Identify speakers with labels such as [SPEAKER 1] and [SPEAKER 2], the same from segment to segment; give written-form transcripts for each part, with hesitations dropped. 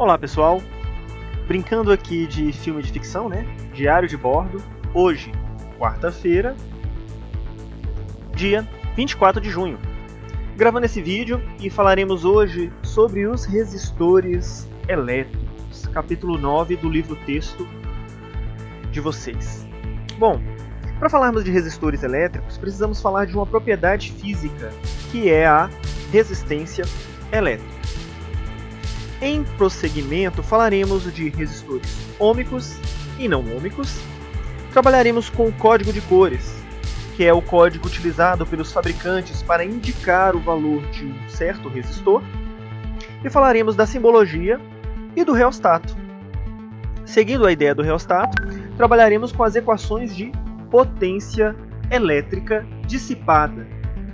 [SPEAKER 1] Olá pessoal, brincando aqui de filme de ficção, né? Diário de bordo, hoje, quarta-feira, dia 24 de junho. Gravando esse vídeo e falaremos hoje sobre os resistores elétricos, capítulo 9 do livro-texto de vocês. Bom, para falarmos de resistores elétricos, precisamos falar de uma propriedade física, que é a resistência elétrica. Em prosseguimento, falaremos de resistores ômicos e não ômicos. Trabalharemos com o código de cores, que é o código utilizado pelos fabricantes para indicar o valor de um certo resistor. E falaremos da simbologia e do reostato. Seguindo a ideia do reostato, trabalharemos com as equações de potência elétrica dissipada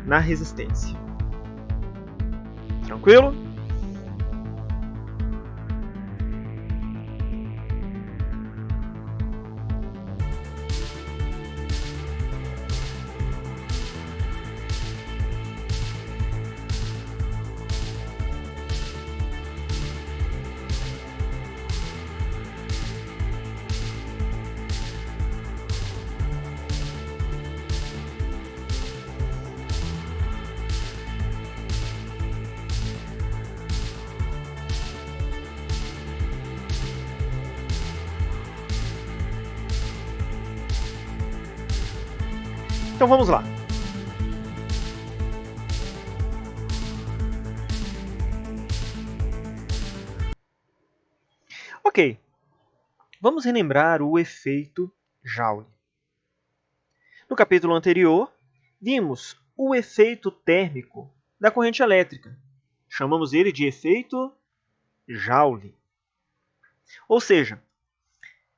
[SPEAKER 1] na resistência. Tranquilo? Então vamos lá. Ok, vamos relembrar o efeito Joule. No capítulo anterior, vimos o efeito térmico da corrente elétrica. Chamamos ele de efeito Joule. Ou seja,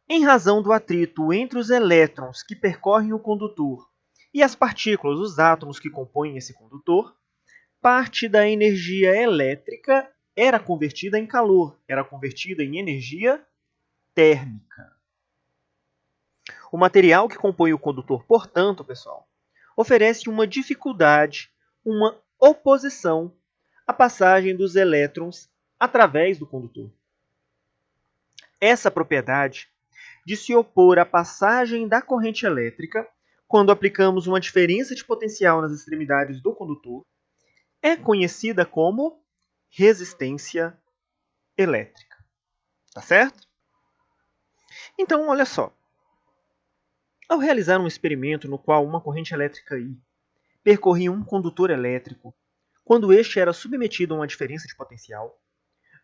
[SPEAKER 1] em razão do atrito entre os elétrons que percorrem o condutor e as partículas, os átomos que compõem esse condutor, parte da energia elétrica era convertida em calor, era convertida em energia térmica. O material que compõe o condutor, portanto, pessoal, oferece uma dificuldade, uma oposição à passagem dos elétrons através do condutor. Essa propriedade de se opor à passagem da corrente elétrica, quando aplicamos uma diferença de potencial nas extremidades do condutor, é conhecida como resistência elétrica. Tá certo? Então, olha só. Ao realizar um experimento no qual uma corrente elétrica I percorria um condutor elétrico, quando este era submetido a uma diferença de potencial,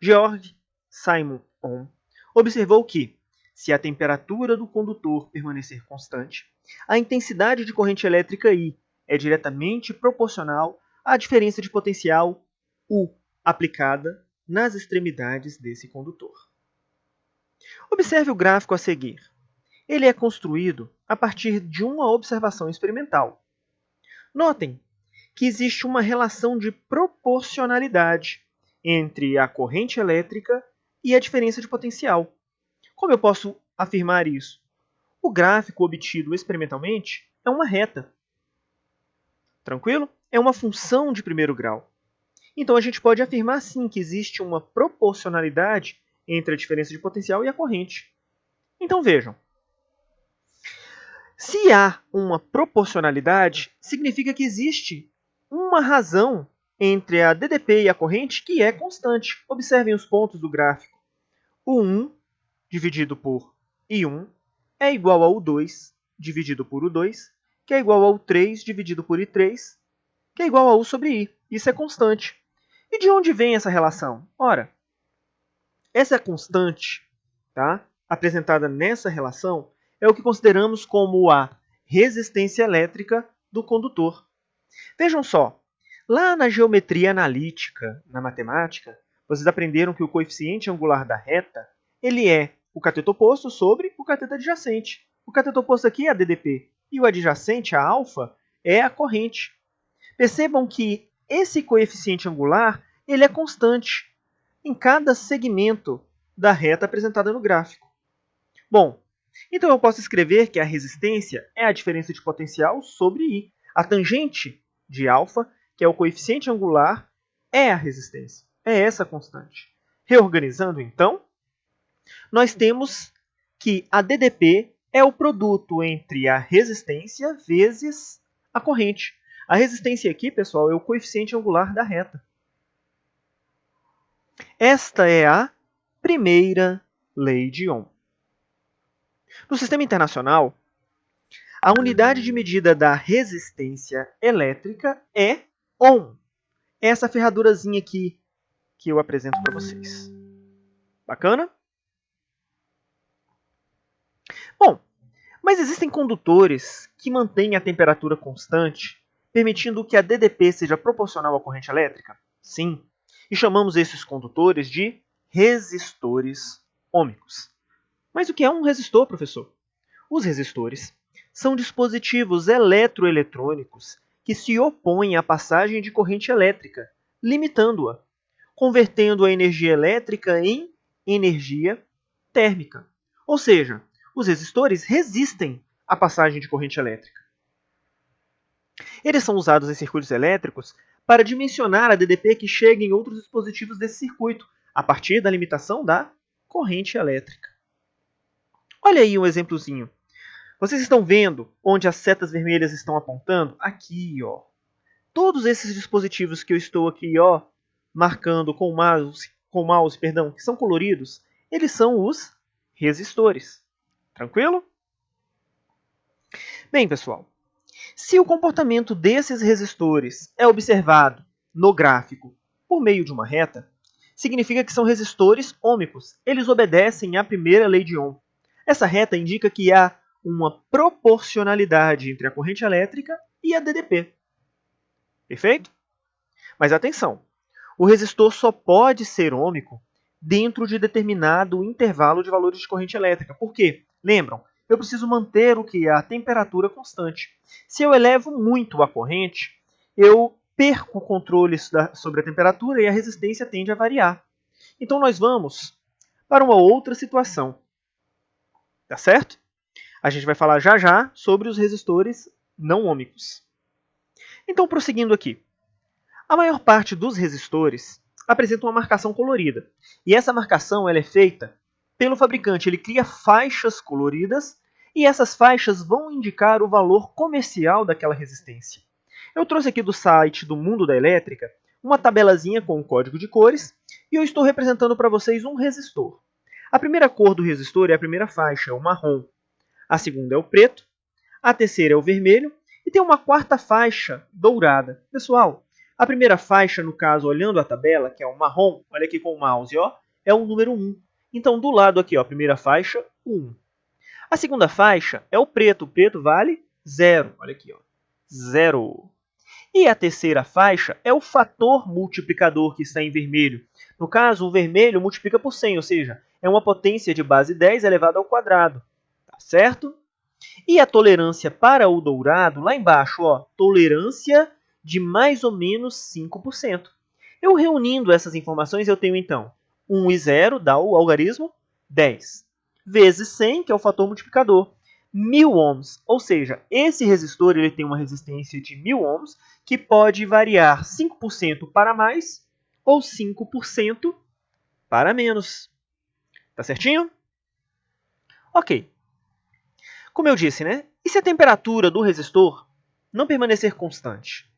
[SPEAKER 1] Georg Simon Ohm observou que, se a temperatura do condutor permanecer constante, a intensidade de corrente elétrica I é diretamente proporcional à diferença de potencial U aplicada nas extremidades desse condutor. Observe o gráfico a seguir. Ele é construído a partir de uma observação experimental. Notem que existe uma relação de proporcionalidade entre a corrente elétrica e a diferença de potencial. Como eu posso afirmar isso? O gráfico obtido experimentalmente é uma reta. Tranquilo? É uma função de primeiro grau. Então a gente pode afirmar sim que existe uma proporcionalidade entre a diferença de potencial e a corrente. Então vejam. Se há uma proporcionalidade, significa que existe uma razão entre a DDP e a corrente que é constante. Observem os pontos do gráfico. O 1 dividido por I1 é igual ao 2 dividido por U2, que é igual ao 3 dividido por I3, que é igual a U sobre I. Isso é constante. E de onde vem essa relação? Ora, essa constante, tá, apresentada nessa relação é o que consideramos como a resistência elétrica do condutor. Vejam só, lá na geometria analítica, na matemática, vocês aprenderam que o coeficiente angular da reta ele é o cateto oposto sobre o cateto adjacente. O cateto oposto aqui é a DDP e o adjacente, a alfa, é a corrente. Percebam que esse coeficiente angular ele é constante em cada segmento da reta apresentada no gráfico. Bom, então eu posso escrever que a resistência é a diferença de potencial sobre I. A tangente de alfa, que é o coeficiente angular, é a resistência. É essa constante. Reorganizando, então, nós temos que a DDP é o produto entre a resistência vezes a corrente. A resistência aqui, pessoal, é o coeficiente angular da reta. Esta é a primeira lei de Ohm. No sistema internacional, a unidade de medida da resistência elétrica é Ohm. Essa ferradurazinha aqui que eu apresento para vocês. Bacana? Bom, mas existem condutores que mantêm a temperatura constante, permitindo que a DDP seja proporcional à corrente elétrica? Sim. E chamamos esses condutores de resistores ôhmicos. Mas o que é um resistor, professor? Os resistores são dispositivos eletroeletrônicos que se opõem à passagem de corrente elétrica, limitando-a, convertendo a energia elétrica em energia térmica. Ou seja, os resistores resistem à passagem de corrente elétrica. Eles são usados em circuitos elétricos para dimensionar a DDP que chega em outros dispositivos desse circuito, a partir da limitação da corrente elétrica. Olha aí um exemplozinho. Vocês estão vendo onde as setas vermelhas estão apontando? Aqui, ó. Todos esses dispositivos que eu estou aqui, ó, marcando com o mouse, que são coloridos, eles são os resistores. Tranquilo? Bem, pessoal, se o comportamento desses resistores é observado no gráfico por meio de uma reta, significa que são resistores ôhmicos. Eles obedecem à primeira lei de Ohm. Essa reta indica que há uma proporcionalidade entre a corrente elétrica e a DDP. Perfeito? Mas atenção, o resistor só pode ser ôhmico dentro de determinado intervalo de valores de corrente elétrica. Por quê? Lembram? Eu preciso manter o que é a temperatura constante. Se eu elevo muito a corrente, eu perco o controle sobre a temperatura e a resistência tende a variar. Então nós vamos para uma outra situação. Tá certo? A gente vai falar já já sobre os resistores não ôhmicos. Então, prosseguindo aqui. A maior parte dos resistores apresenta uma marcação colorida. E essa marcação ela é feita pelo fabricante. Ele cria faixas coloridas e essas faixas vão indicar o valor comercial daquela resistência. Eu trouxe aqui do site do Mundo da Elétrica uma tabelazinha com o código de cores e eu estou representando para vocês um resistor. A primeira cor do resistor é a primeira faixa, é o marrom. A segunda é o preto, a terceira é o vermelho e tem uma quarta faixa dourada. Pessoal, a primeira faixa, no caso, olhando a tabela, que é o marrom, olha aqui com o mouse, ó, é o número 1. Então, do lado aqui, ó, a primeira faixa, 1. A segunda faixa é o preto vale 0. Olha aqui, ó, 0. E a terceira faixa é o fator multiplicador que está em vermelho. No caso, o vermelho multiplica por 100, ou seja, é uma potência de base 10 elevada ao quadrado. Tá certo? E a tolerância para o dourado, lá embaixo, ó, tolerância de mais ou menos 5%. Eu reunindo essas informações, eu tenho então 1 e 0 dá o algarismo 10, vezes 100, que é o fator multiplicador, 1000 ohms, ou seja, esse resistor ele tem uma resistência de 1000 ohms, que pode variar 5% para mais ou 5% para menos. Tá certinho? Ok. Como eu disse, né? E se a temperatura do resistor não permanecer constante?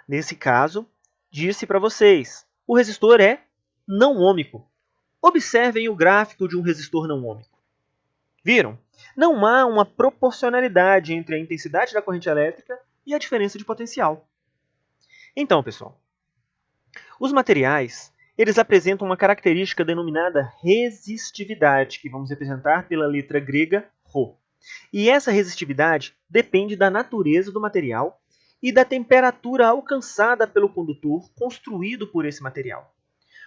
[SPEAKER 1] Nesse caso, disse para vocês, o resistor é não ôhmico. Observem o gráfico de um resistor não ôhmico. Viram? Não há uma proporcionalidade entre a intensidade da corrente elétrica e a diferença de potencial. Então, pessoal, os materiais eles apresentam uma característica denominada resistividade, que vamos representar pela letra grega Rho. E essa resistividade depende da natureza do material e da temperatura alcançada pelo condutor construído por esse material.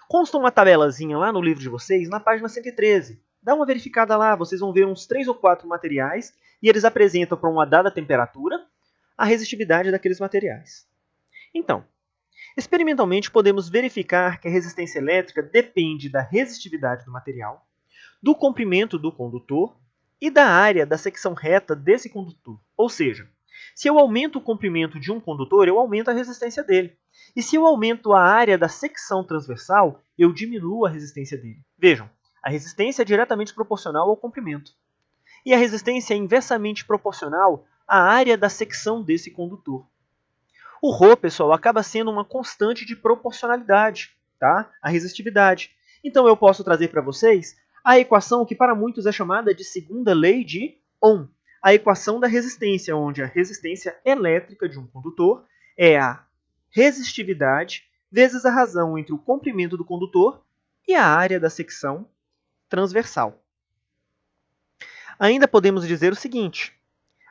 [SPEAKER 1] Consta uma tabelazinha lá no livro de vocês, na página 113. Dá uma verificada lá, vocês vão ver uns 3 ou 4 materiais e eles apresentam para uma dada temperatura a resistividade daqueles materiais. Então, experimentalmente podemos verificar que a resistência elétrica depende da resistividade do material, do comprimento do condutor e da área da secção reta desse condutor. Ou seja, Se eu aumento o comprimento de um condutor, eu aumento a resistência dele. E se eu aumento a área da secção transversal, eu diminuo a resistência dele. Vejam, a resistência é diretamente proporcional ao comprimento. E a resistência é inversamente proporcional à área da secção desse condutor. O ρ, pessoal, acaba sendo uma constante de proporcionalidade, tá? A resistividade. Então eu posso trazer para vocês a equação que para muitos é chamada de segunda lei de Ohm. A equação da resistência, onde a resistência elétrica de um condutor é a resistividade vezes a razão entre o comprimento do condutor e a área da secção transversal. Ainda podemos dizer o seguinte: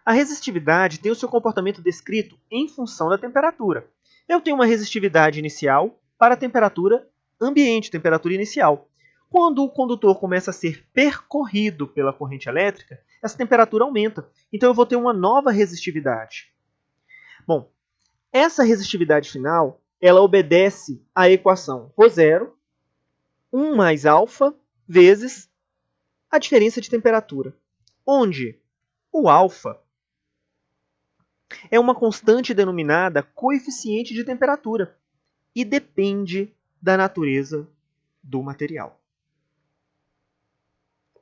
[SPEAKER 1] a resistividade tem o seu comportamento descrito em função da temperatura. Eu tenho uma resistividade inicial para a temperatura ambiente, temperatura inicial. Quando o condutor começa a ser percorrido pela corrente elétrica, essa temperatura aumenta. Então eu vou ter uma nova resistividade. Bom, essa resistividade final, ela obedece à equação ρ0, 1 mais alfa, vezes a diferença de temperatura, onde o alfa é uma constante denominada coeficiente de temperatura e depende da natureza do material.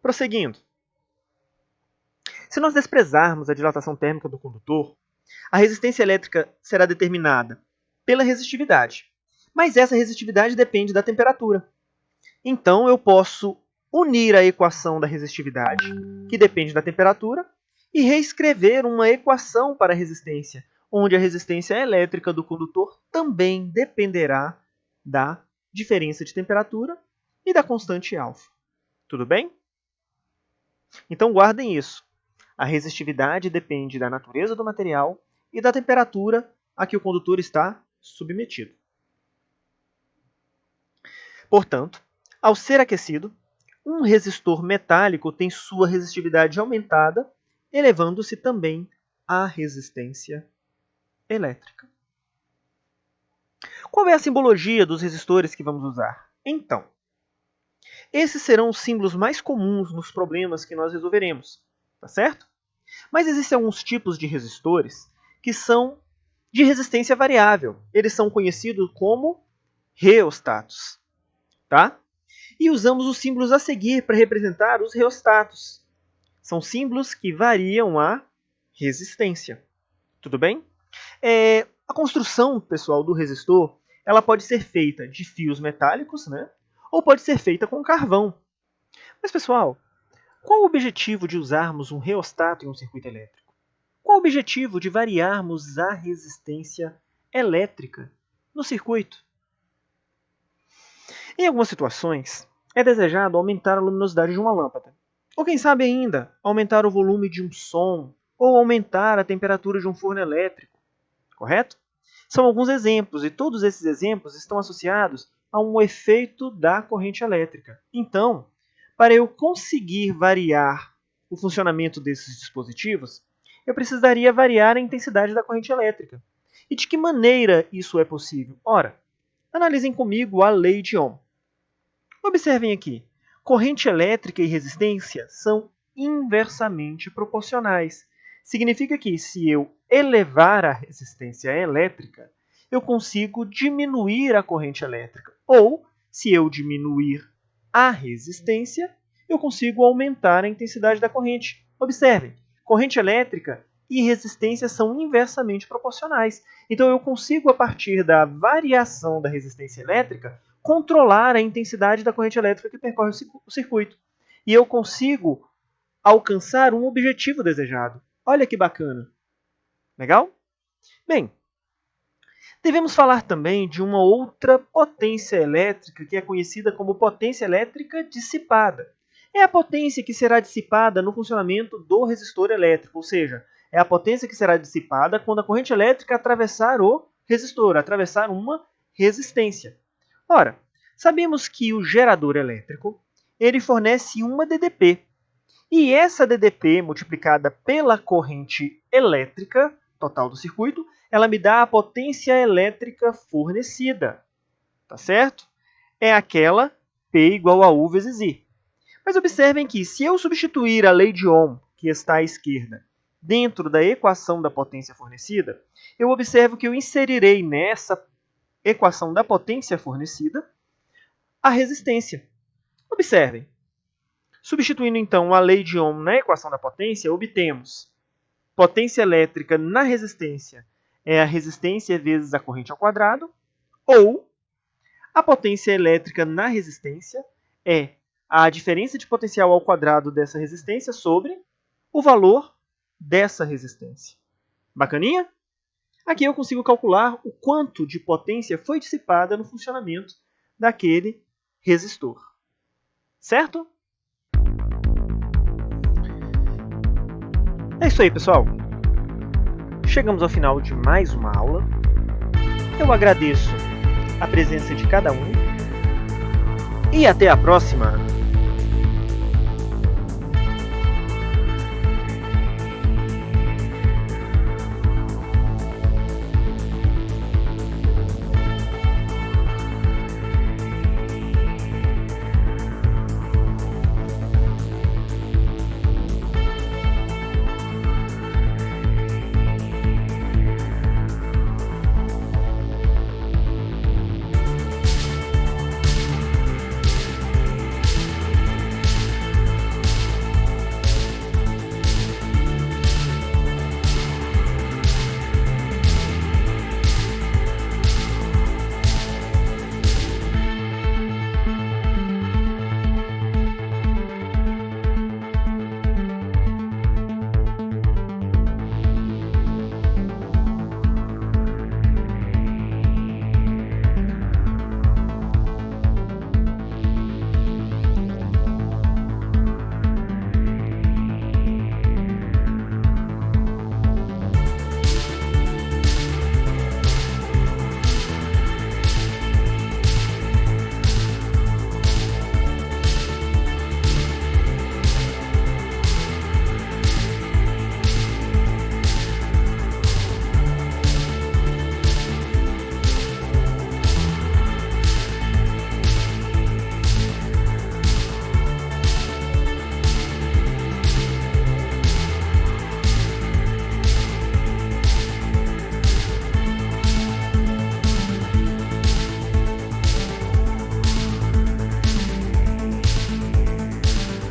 [SPEAKER 1] Prosseguindo. Se nós desprezarmos a dilatação térmica do condutor, a resistência elétrica será determinada pela resistividade. Mas essa resistividade depende da temperatura. Então eu posso unir a equação da resistividade, que depende da temperatura, e reescrever uma equação para a resistência, onde a resistência elétrica do condutor também dependerá da diferença de temperatura e da constante alfa. Tudo bem? Então guardem isso. A resistividade depende da natureza do material e da temperatura a que o condutor está submetido. Portanto, ao ser aquecido, um resistor metálico tem sua resistividade aumentada, elevando-se também a resistência elétrica. Qual é a simbologia dos resistores que vamos usar? Então, esses serão os símbolos mais comuns nos problemas que nós resolveremos, tá certo? Mas existem alguns tipos de resistores que são de resistência variável. Eles são conhecidos como reostatos, tá? E usamos os símbolos a seguir para representar os reostatos. São símbolos que variam a resistência. Tudo bem? A construção, pessoal, do resistor, ela pode ser feita de fios metálicos, né? Ou pode ser feita com carvão. Mas, pessoal, qual o objetivo de usarmos um reostato em um circuito elétrico? Qual o objetivo de variarmos a resistência elétrica no circuito? Em algumas situações, é desejado aumentar a luminosidade de uma lâmpada. Ou quem sabe ainda, aumentar o volume de um som, ou aumentar a temperatura de um forno elétrico. Correto? São alguns exemplos, e todos esses exemplos estão associados a um efeito da corrente elétrica. Então, para eu conseguir variar o funcionamento desses dispositivos, eu precisaria variar a intensidade da corrente elétrica. E de que maneira isso é possível? Ora, analisem comigo a lei de Ohm. Observem aqui, corrente elétrica e resistência são inversamente proporcionais. Significa que se eu elevar a resistência elétrica, eu consigo diminuir a corrente elétrica. Ou, se eu diminuir a resistência, eu consigo aumentar a intensidade da corrente. Observem, corrente elétrica e resistência são inversamente proporcionais. Então eu consigo, a partir da variação da resistência elétrica, controlar a intensidade da corrente elétrica que percorre o circuito. E eu consigo alcançar um objetivo desejado. Olha que bacana. Legal? Bem, devemos falar também de uma outra potência elétrica que é conhecida como potência elétrica dissipada. É a potência que será dissipada no funcionamento do resistor elétrico, ou seja, é a potência que será dissipada quando a corrente elétrica atravessar o resistor, atravessar uma resistência. Ora, sabemos que o gerador elétrico ele fornece uma DDP. E essa DDP multiplicada pela corrente elétrica total do circuito, ela me dá a potência elétrica fornecida. Tá certo? É aquela P igual a U vezes I. Mas observem que se eu substituir a lei de Ohm, que está à esquerda, dentro da equação da potência fornecida, eu observo que eu inserirei nessa equação da potência fornecida a resistência. Observem. Substituindo, então, a lei de Ohm na equação da potência, obtemos potência elétrica na resistência é a resistência vezes a corrente ao quadrado, ou a potência elétrica na resistência é a diferença de potencial ao quadrado dessa resistência sobre o valor dessa resistência. Bacaninha? Aqui eu consigo calcular o quanto de potência foi dissipada no funcionamento daquele resistor. Certo? É isso aí, pessoal. Chegamos ao final de mais uma aula. Eu agradeço a presença de cada um e até a próxima!